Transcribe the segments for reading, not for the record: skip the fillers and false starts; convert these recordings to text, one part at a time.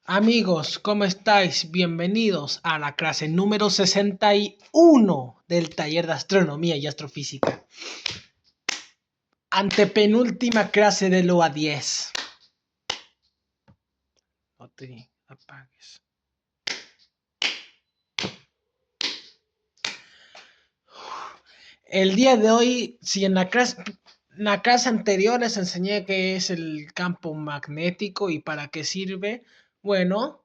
Amigos, ¿cómo estáis? Bienvenidos a la clase número 61 del taller de astronomía y astrofísica. Antepenúltima clase de LOA 10. No te apagues. El día de hoy, si en la clase anterior les enseñé qué es el campo magnético y para qué sirve, bueno,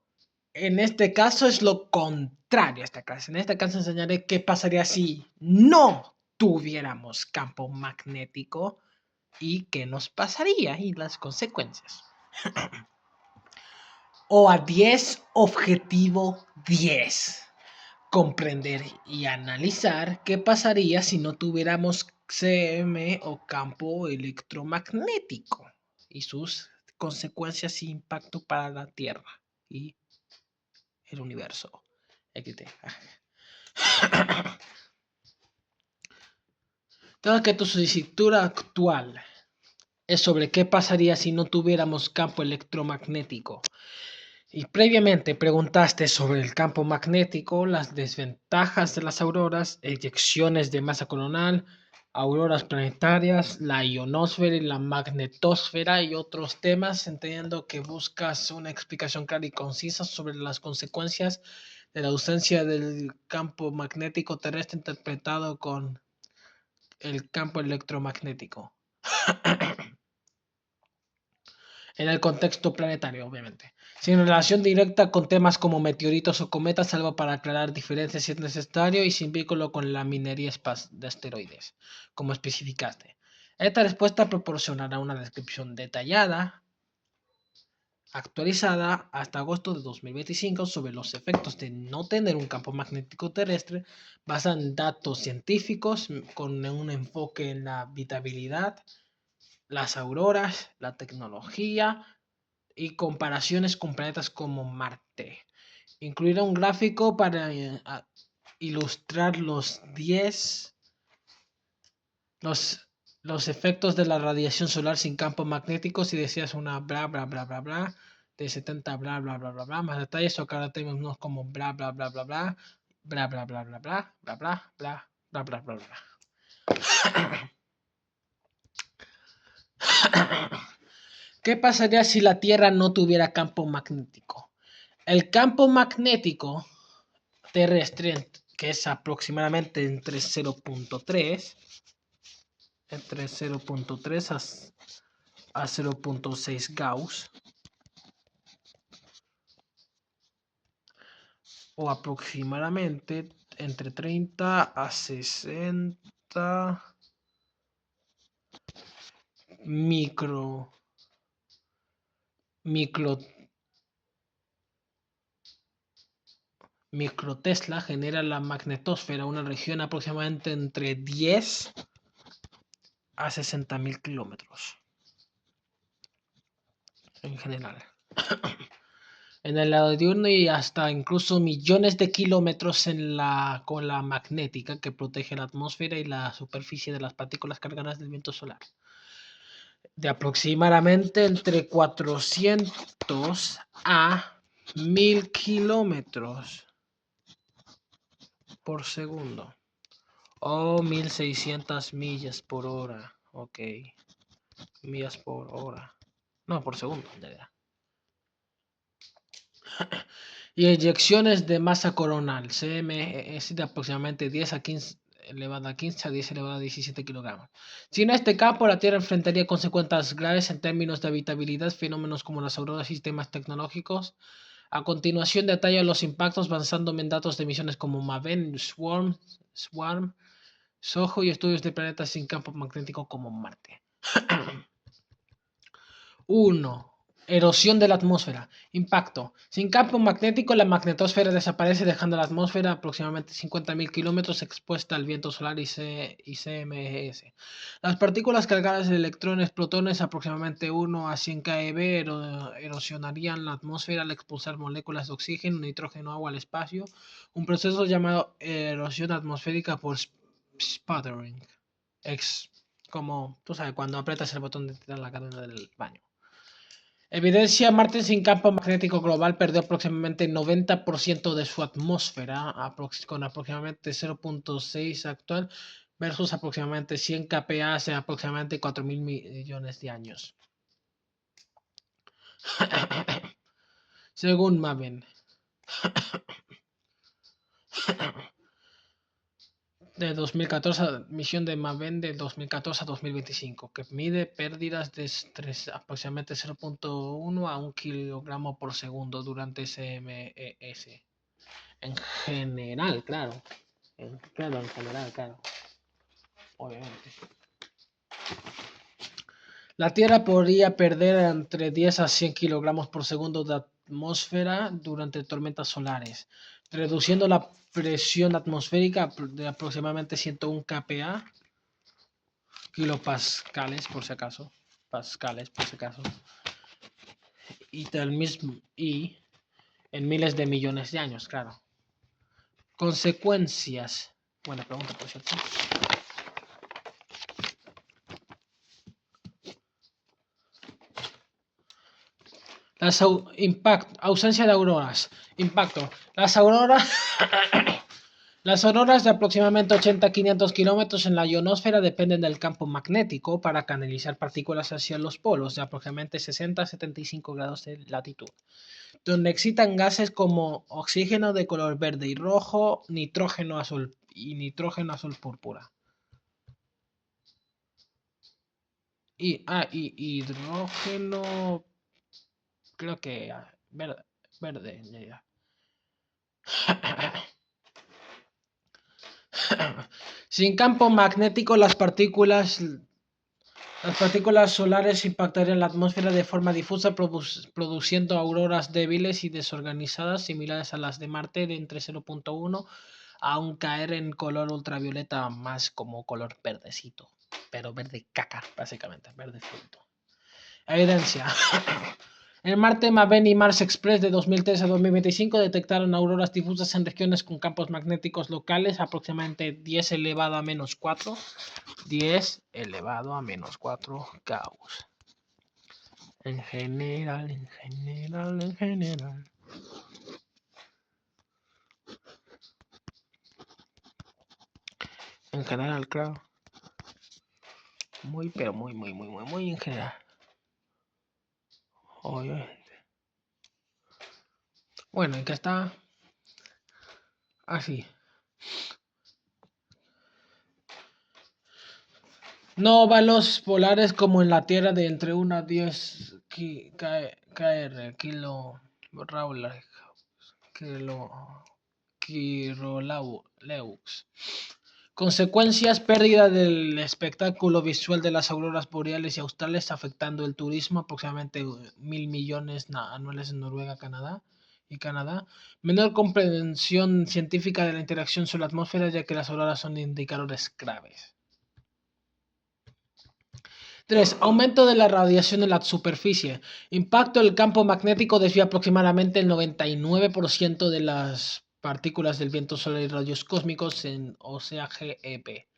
en este caso es lo contrario a esta clase. En esta clase enseñaré qué pasaría si no tuviéramos campo magnético y qué nos pasaría y las consecuencias. O a 10, objetivo 10. Comprender y analizar qué pasaría si no tuviéramos CM o campo electromagnético y sus consecuencias e impacto para la Tierra y el universo. XT. Dado que tu solicitud actual es sobre qué pasaría si no tuviéramos campo electromagnético y previamente preguntaste sobre el campo magnético, las desventajas de las auroras, eyecciones de masa coronal, auroras planetarias, la ionosfera y la magnetosfera y otros temas, entendiendo que buscas una explicación clara y concisa sobre las consecuencias de la ausencia del campo magnético terrestre interpretado con el campo electromagnético. En el contexto planetario, obviamente. Sin relación directa con temas como meteoritos o cometas, salvo para aclarar diferencias si es necesario y sin vínculo con la minería de asteroides, como especificaste. Esta respuesta proporcionará una descripción detallada, actualizada hasta agosto de 2025 sobre los efectos de no tener un campo magnético terrestre, basada en datos científicos con un enfoque en la habitabilidad, las auroras, la tecnología y comparaciones con planetas como Marte. Incluirá un gráfico para ilustrar los efectos de la radiación solar sin campo magnético. Si deseas una bla bla bla bla bla de 70 bla bla bla bla bla más detalles, o acá tenemos unos como bla bla bla bla bla bla bla bla bla bla bla bla bla bla bla bla bla. ¿Qué pasaría si la Tierra no tuviera campo magnético? El campo magnético terrestre, que es aproximadamente entre 0.3 a 0.6 Gauss, o aproximadamente entre 30 a 60 micro microtesla, genera la magnetosfera, una región aproximadamente entre 10 a 60.000 kilómetros en general. En el lado diurno y hasta incluso millones de kilómetros en la cola magnética que protege la atmósfera y la superficie de las partículas cargadas del viento solar. De aproximadamente entre 400 a 1000 kilómetros por segundo o 1600 millas por hora. Ok, millas por hora. No, por segundo, en realidad. Y eyecciones de masa coronal, CM, es de aproximadamente 10 a 15 elevada a 15 a 10 elevada a 17 kilogramos. Sin este campo, la Tierra enfrentaría consecuencias graves en términos de habitabilidad, fenómenos como las auroras y sistemas tecnológicos. A continuación, detalla los impactos basándome en datos de misiones como MAVEN, Swarm, SOHO y estudios de planetas sin campo magnético como Marte. 1. Erosión de la atmósfera. Impacto. Sin campo magnético, la magnetosfera desaparece dejando la atmósfera aproximadamente 50.000 kilómetros expuesta al viento solar y CMS. Las partículas cargadas de electrones, protones, aproximadamente 1 a 100 keV, erosionarían la atmósfera al expulsar moléculas de oxígeno, nitrógeno, agua al espacio. Un proceso llamado erosión atmosférica por sputtering. Como tú sabes, cuando aprietas el botón de tirar la cadena del baño. Evidencia: Marte sin campo magnético global perdió aproximadamente 90% de su atmósfera, con aproximadamente 0.6 actual versus aproximadamente 100 kPa hace aproximadamente 4.000 millones de años. Según Maven. De 2014, misión de Maven de 2014 a 2025, que mide pérdidas de aproximadamente 0.1 a 1 kilogramo por segundo durante SMES. En general, claro. En general, claro. Obviamente. La Tierra podría perder entre 10 a 100 kilogramos por segundo de atmósfera durante tormentas solares, reduciendo la presión atmosférica de aproximadamente 101 kPa, kilopascales por si acaso, pascales por si acaso, y en miles de millones de años, claro. Consecuencias. Buena pregunta, por cierto. Ausencia de auroras. Impacto. Las auroras de aproximadamente 80 a 500 kilómetros en la ionosfera dependen del campo magnético para canalizar partículas hacia los polos de aproximadamente 60 a 75 grados de latitud, donde excitan gases como oxígeno de color verde y rojo, nitrógeno azul púrpura. Y hidrógeno, creo que verde. Ya. Sin campo magnético, las partículas solares impactarían la atmósfera de forma difusa, produciendo auroras débiles y desorganizadas similares a las de Marte de entre 0.1 a un caer en color ultravioleta, más como color verdecito, pero verde caca, básicamente, verde fruto. Evidencia. En Marte, Maven y Mars Express de 2003 a 2025 detectaron auroras difusas en regiones con campos magnéticos locales aproximadamente 10 elevado a menos 4. 10 elevado a menos 4 Gauss. En general. En general, claro. Muy, pero muy en general. Obviamente. Bueno, ¿en qué está? Así. No óvalos polares como en la Tierra de entre 1 a 10 kr, kiloleux. Consecuencias: pérdida del espectáculo visual de las auroras boreales y australes, afectando el turismo, aproximadamente 1.000 millones anuales en Noruega y Canadá. Menor comprensión científica de la interacción sobre la atmósfera, ya que las auroras son indicadores graves. 3. Aumento de la radiación en la superficie. Impacto del campo magnético desvía aproximadamente el 99% de las partículas del viento solar y rayos cósmicos, o sea GeP,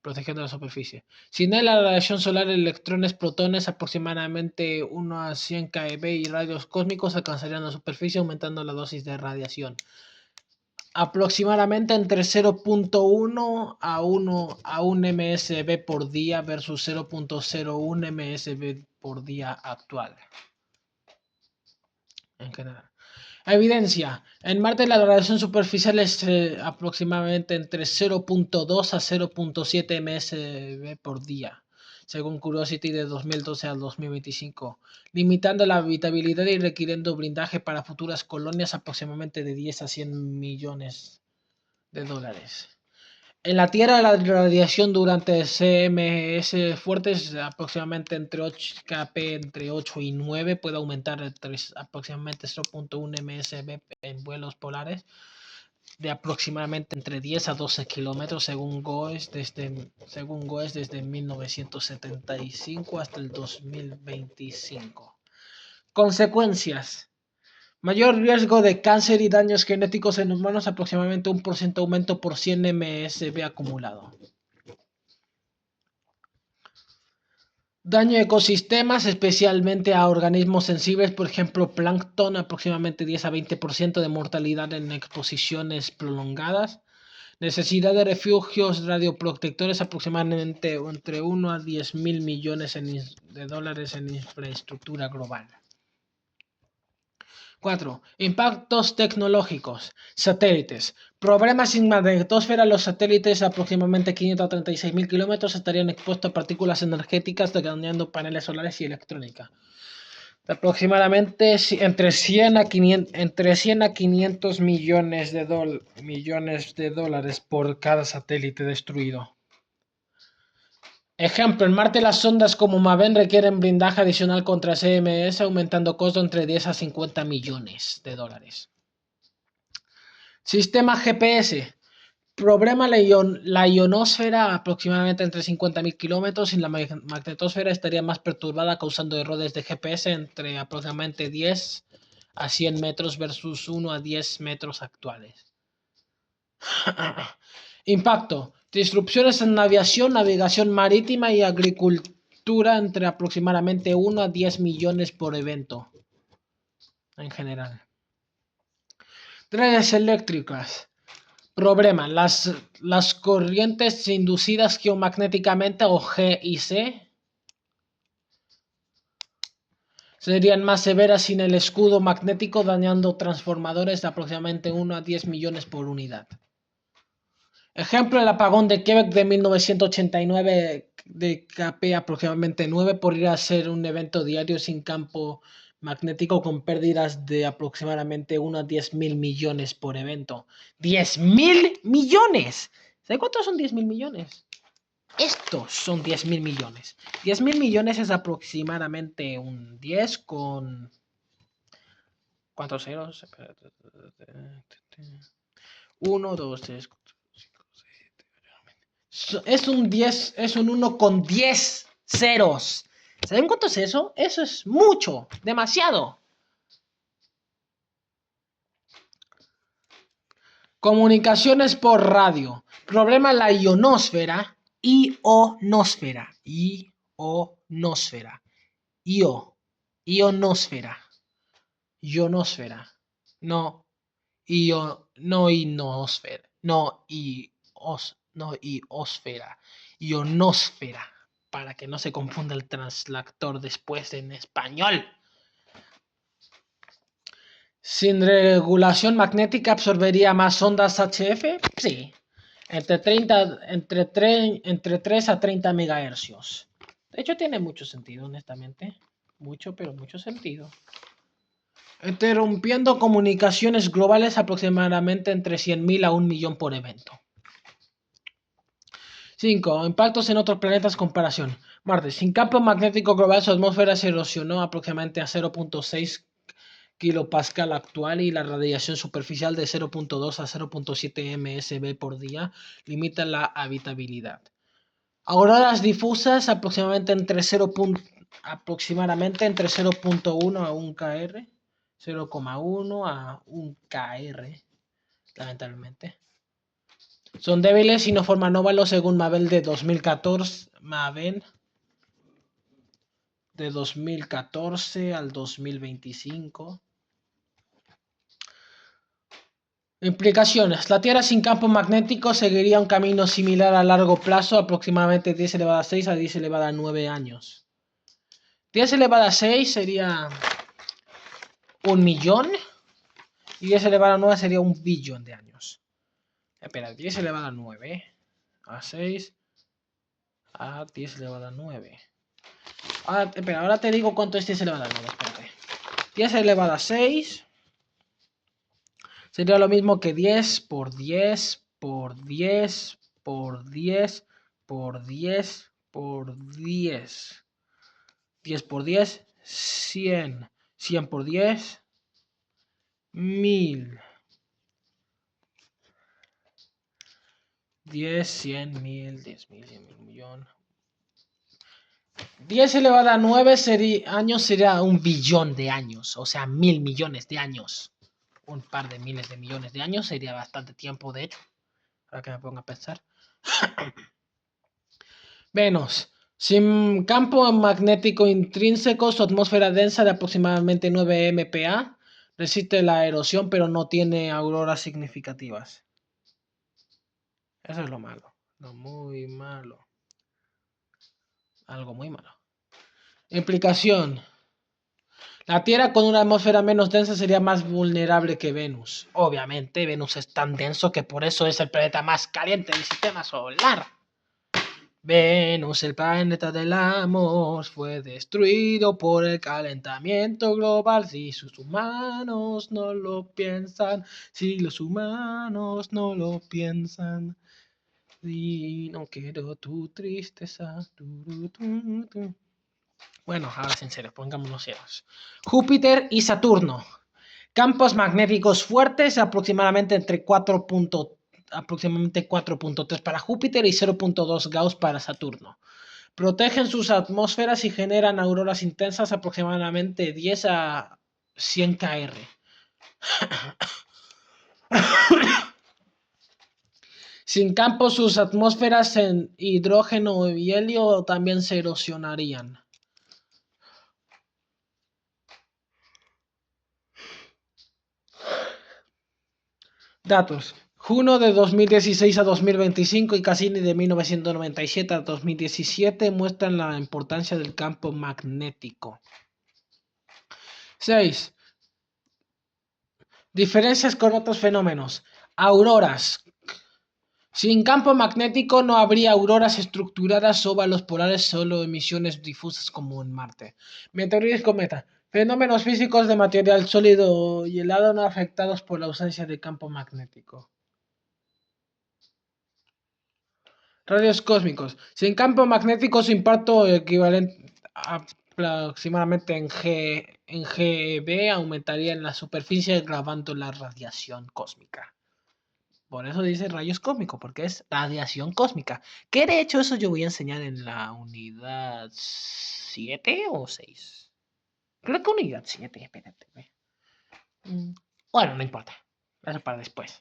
protegiendo la superficie. Sin él, la radiación solar, electrones, protones, aproximadamente 1 a 100 keV y rayos cósmicos alcanzarían la superficie, aumentando la dosis de radiación aproximadamente entre 0.1 a 1 MSV por día versus 0.01 MSV por día actual. En general. Evidencia. En Marte la radiación superficial es aproximadamente entre 0.2 a 0.7 MSV por día, según Curiosity de 2012 al 2025, limitando la habitabilidad y requiriendo blindaje para futuras colonias aproximadamente de 10 a 100 millones de dólares. En la Tierra, la radiación durante CMS fuertes, aproximadamente entre 8 kp, entre 8 y 9, puede aumentar aproximadamente 0.1 MSV en vuelos polares de aproximadamente entre 10 a 12 kilómetros, según GOES desde 1975 hasta el 2025. Consecuencias: mayor riesgo de cáncer y daños genéticos en humanos, aproximadamente 1% aumento por 100 MSV acumulado. Daño a ecosistemas, especialmente a organismos sensibles, por ejemplo, plancton, aproximadamente 10 a 20% de mortalidad en exposiciones prolongadas. Necesidad de refugios radioprotectores, aproximadamente entre 1 a 10 mil millones de dólares en infraestructura global. 4. Impactos tecnológicos. Satélites. Problemas sin magnetosfera. Los satélites, aproximadamente 536.000 kilómetros, estarían expuestos a partículas energéticas, dañando paneles solares y electrónica. Aproximadamente entre 100 a 500 millones de dólares por cada satélite destruido. Ejemplo, en Marte las sondas como Maven requieren blindaje adicional contra CMS, aumentando costo entre 10 a 50 millones de dólares. Sistema GPS. Problema la ionosfera, aproximadamente entre 50.000 kilómetros, y la magnetosfera estaría más perturbada, causando errores de GPS entre aproximadamente 10 a 100 metros versus 1 a 10 metros actuales. Impacto. Disrupciones en aviación, navegación marítima y agricultura entre aproximadamente 1 a 10 millones por evento. En general. Redes eléctricas. Problema. Las corrientes inducidas geomagnéticamente o GIC serían más severas sin el escudo magnético, dañando transformadores de aproximadamente 1 a 10 millones por unidad. Ejemplo, el apagón de Quebec de 1989 de KP aproximadamente 9 podría ser un evento diario sin campo magnético con pérdidas de aproximadamente 1 a 10 mil millones por evento. ¡10 mil millones! ¿Sabes cuántos son 10 mil millones? Estos son 10 mil millones. 10 mil millones es aproximadamente un 10 con... ¿Cuántos ceros? 1, 2, 3, 4, 5, 6. Es un 10, es un 1 con 10 ceros. ¿Saben cuánto es eso? Eso es mucho, demasiado. Comunicaciones por radio. Problema en la ionosfera. Ionosfera. Ionosfera. Ionosfera. Ionosfera. No. No ionosfera. No iosfera. Ionosfera. Para que no se confunda el translactor después en español. ¿Sin regulación magnética absorbería más ondas HF? Sí. Entre 3 a 30 megahercios. De hecho, tiene mucho sentido, honestamente. Mucho, pero mucho sentido. Interrumpiendo comunicaciones globales aproximadamente entre 100.000 a 1 millón por evento. 5. Impactos en otros planetas. Comparación. Marte. Sin campo magnético global, su atmósfera se erosionó aproximadamente a 0.6 kilopascal actual, y la radiación superficial de 0.2 a 0.7 msv por día limita la habitabilidad. Auroras difusas aproximadamente entre 0.1 a 1 kr, 0,1 a 1 kr, lamentablemente. Son débiles y no forman óvalos según Maven de 2014. Maven de 2014 al 2025. Implicaciones. La Tierra sin campo magnético seguiría un camino similar a largo plazo, aproximadamente 10 elevado a 6 a 10 elevado a 9 años. 10 elevado a 6 sería 1 millón y 10 elevado a 9 sería 1 billón de años. Espera, 10 elevado a 9 a 6 a 10 elevado a 9. Espera, ahora te digo cuánto es 10 elevado a 9. Espérate. 10 elevado a 6 sería lo mismo que 10 por 10 por 10 por 10 por 10 por 10. 10 por 10, 100. 100 por 10, 1000. 10, 100, 1000, 10.000, 100.000, 1 millón. 10 elevado a 9 años sería 1 billón de años, o sea, 1.000 millones de años. Un par de miles de millones de años sería bastante tiempo, de hecho, para que me ponga a pensar. Venus. Sin campo magnético intrínseco, su atmósfera densa de aproximadamente 9 MPa resiste la erosión, pero no tiene auroras significativas. Eso es lo malo, lo muy malo. Algo muy malo. Implicación. La Tierra con una atmósfera menos densa sería más vulnerable que Venus. Obviamente, Venus es tan denso que por eso es el planeta más caliente del sistema solar. Venus, el planeta del amor, fue destruido por el calentamiento global. Si sus humanos no lo piensan, si los humanos no lo piensan. Y no quiero tu tristeza. Bueno, ahora en serio, pongámonos serios. Júpiter y Saturno. Campos magnéticos fuertes, aproximadamente 4.3 para Júpiter y 0.2 Gauss para Saturno. Protegen sus atmósferas y generan auroras intensas aproximadamente 10 a 100 kr. Sin campos, sus atmósferas en hidrógeno y helio también se erosionarían. Datos. Juno de 2016 a 2025 y Cassini de 1997 a 2017 muestran la importancia del campo magnético. 6. Diferencias con otros fenómenos. Auroras. Sin campo magnético no habría auroras estructuradas, óvalos polares, solo emisiones difusas como en Marte. Meteoritos y cometa. Fenómenos físicos de material sólido y helado no afectados por la ausencia de campo magnético. Rayos cósmicos. Sin campo magnético, su impacto equivalente aproximadamente en GeV aumentaría en la superficie grabando la radiación cósmica. Por eso dice rayos cósmicos, porque es radiación cósmica. Que de hecho eso yo voy a enseñar en la unidad 7 o 6. Creo que unidad 7, espérate. Bueno, no importa. Eso para después.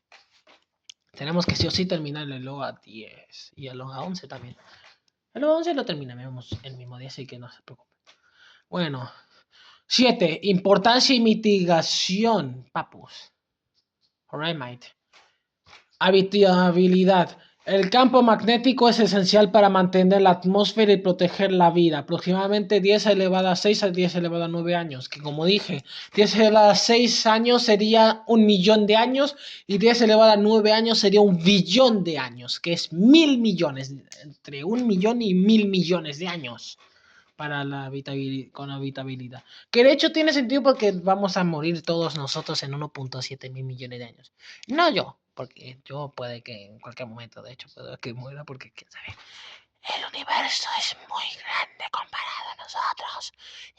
Tenemos que sí o sí terminar el LOA 10 y el LOA 11 también. El LOA 11 lo terminaremos el mismo día, así que no se preocupen. Bueno. 7. Importancia y mitigación. Papus. Alright, mate. Habitabilidad. El campo magnético es esencial para mantener la atmósfera y proteger la vida. Aproximadamente 10 elevado a 6 a 10 elevado a 9 años. Que como dije, 10 elevado a 6 años sería 1.000.000 de años. Y 10 elevado a 9 años sería 1.000.000.000 de años. Que es 1.000 millones. Entre 1.000.000 y 1.000 millones de años. Para la habitabilidad, con habitabilidad. Que de hecho tiene sentido porque vamos a morir todos nosotros en 1.7 mil millones de años. No yo, porque yo puede que en cualquier momento, de hecho, puede que muera porque, quién sabe. El universo es muy grande comparado a nosotros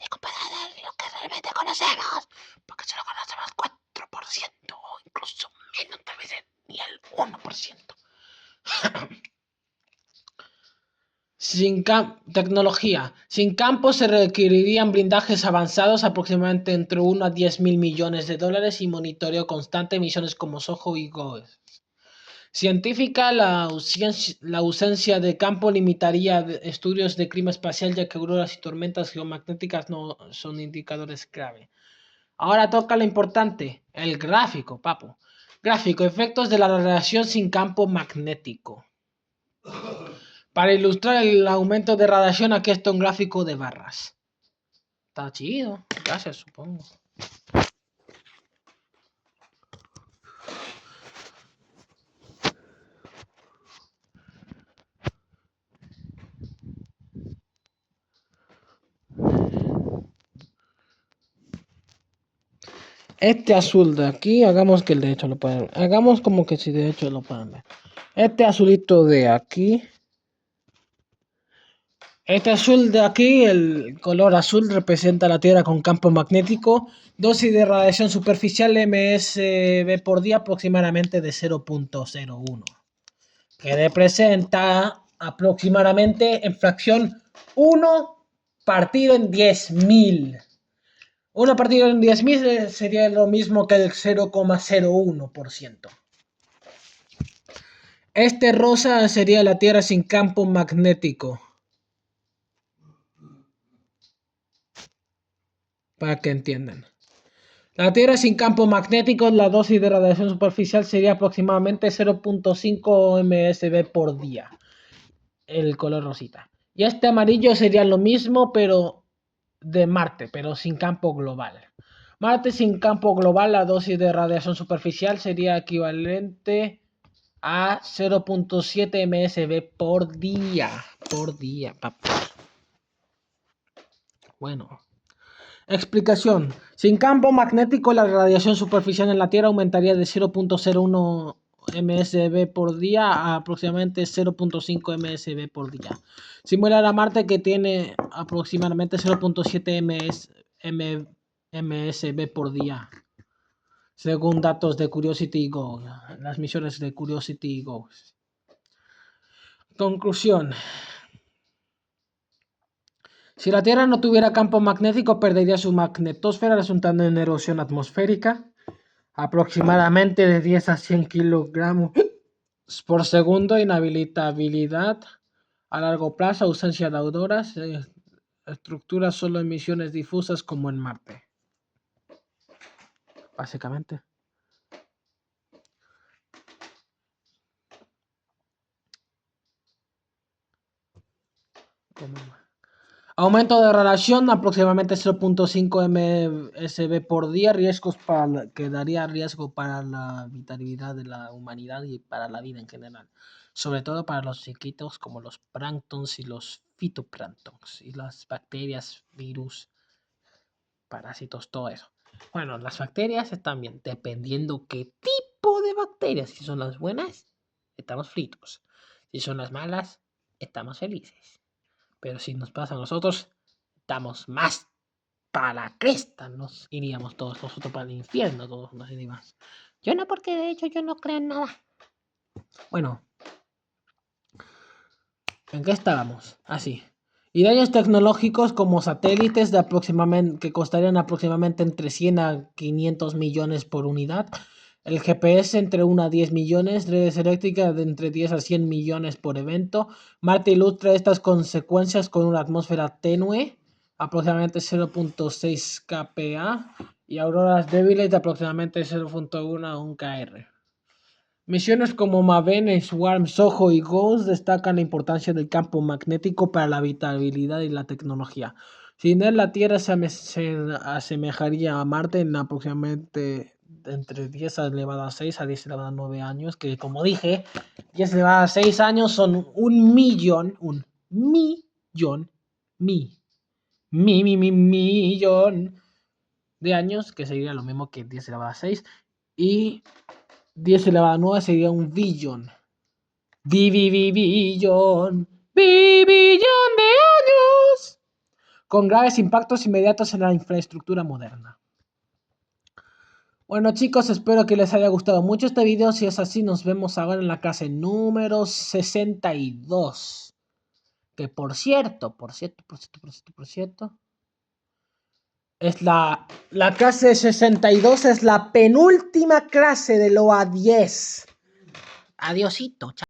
y comparado a lo que realmente conocemos, porque solo conocemos 4% o incluso menos, tal vez ni el 1%. Tecnología. Sin campo se requerirían blindajes avanzados, aproximadamente entre 1 a 10.000 millones de dólares y monitoreo constante, misiones como SOHO y GOES. Científica, la ausencia de campo limitaría estudios de clima espacial, ya que auroras y tormentas geomagnéticas no son indicadores clave. Ahora toca lo importante, el gráfico, papo. Gráfico, efectos de la radiación sin campo magnético. Para ilustrar el aumento de radiación, aquí está un gráfico de barras. Está chido, gracias, supongo. Este azul de aquí, hagamos que el de hecho lo puedan ver. Hagamos como que si de hecho lo puedan ver. Este azulito de aquí. Este azul de aquí, el color azul representa la Tierra con campo magnético. Dosis de radiación superficial MSV por día aproximadamente de 0.01. Que representa aproximadamente en fracción 1 partido en 10.000. 1 partido en 10.000 sería lo mismo que el 0,01%. Este rosa sería la Tierra sin campo magnético. para que entiendan. La Tierra sin campo magnético, la dosis de radiación superficial sería aproximadamente 0.5 MSV por día. El color rosita. Y este amarillo sería lo mismo, pero de Marte, pero sin campo global. Marte sin campo global, la dosis de radiación superficial sería equivalente a 0.7 MSV por día. Por día, papá. Bueno. Explicación. Sin campo magnético, la radiación superficial en la Tierra aumentaría de 0.01 MSV por día a aproximadamente 0.5 MSV por día. Similar a Marte, que tiene aproximadamente 0.7 MSV por día, según datos de Curiosity Go, las misiones de Curiosity Go. Conclusión. Si la Tierra no tuviera campo magnético, perdería su magnetosfera, resultando en erosión atmosférica, aproximadamente de 10 a 100 kilogramos por segundo, inhabilitabilidad a largo plazo, ausencia de auroras, estructuras solo emisiones difusas como en Marte. Básicamente. Aumento de radiación aproximadamente 0.5 MSV por día, riesgos que daría riesgo para la vitalidad de la humanidad y para la vida en general, sobre todo para los chiquitos como los planctons y los fitoplanctons y las bacterias, virus, parásitos, todo eso. Bueno, las bacterias están bien, dependiendo qué tipo de bacterias. Si son las buenas, estamos fritos. Si son las malas, estamos felices. Pero si nos pasa a nosotros, estamos más para la cresta. Nos iríamos todos nosotros para el infierno, todos nos iríamos. Yo no, porque de hecho yo no creo en nada. Bueno, ¿en qué estábamos? Así. Y daños tecnológicos como satélites que costarían aproximadamente entre 100 a 500 millones por unidad. El GPS entre 1 a 10 millones, redes eléctricas de entre 10 a 100 millones por evento. Marte ilustra estas consecuencias con una atmósfera tenue, aproximadamente 0.6 kPa, y auroras débiles de aproximadamente 0.1 a 1 kr. Misiones como Maven, Swarm, Soho y Ghost destacan la importancia del campo magnético para la habitabilidad y la tecnología. Sin él, la Tierra se asemejaría a Marte en aproximadamente entre 10 elevado a 6 a 10 elevado a 9 años, que como dije, 10 elevado a 6 años son un millón de años, que sería lo mismo que 10 elevado a 6, y 10 elevado a 9 sería un billón. Billón de años. Con graves impactos inmediatos en la infraestructura moderna. Bueno, chicos, espero que les haya gustado mucho este video. Si es así, nos vemos ahora en la clase número 62. Que por cierto, es la clase 62 es la penúltima clase de lo a 10. Adiosito, chao.